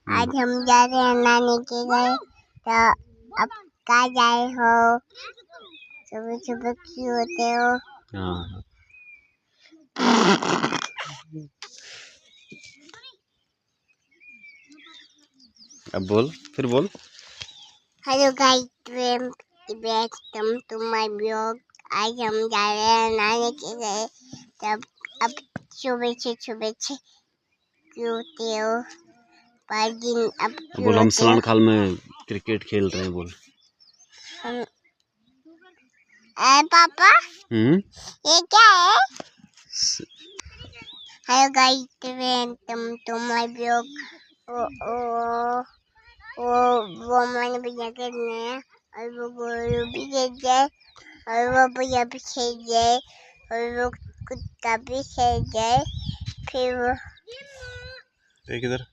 आज हम जा रहे हैं नानी के घर। तो अब कहाँ जाए हो? सुबह सुबह क्यों होते हो? हाँ अब बोल, फिर बोल। Hello guys, welcome to my blog. आज हम जा रहे हैं नानी के घर। तब अब सुबह से क्यों होते हो? पर दिन अब क्यों बोल, हम होते हो? सलान खाल में क्रिकेट खेल रहे हैं। बोल। पापा ये क्या है? Hello guys, welcome to my blog. वो मैंने भैया करने हैं और वो गोलू भी खेल जाए और वो भैया भी खेल जाए और वो कुत्ता भी खेल जाए। फिर वो किधर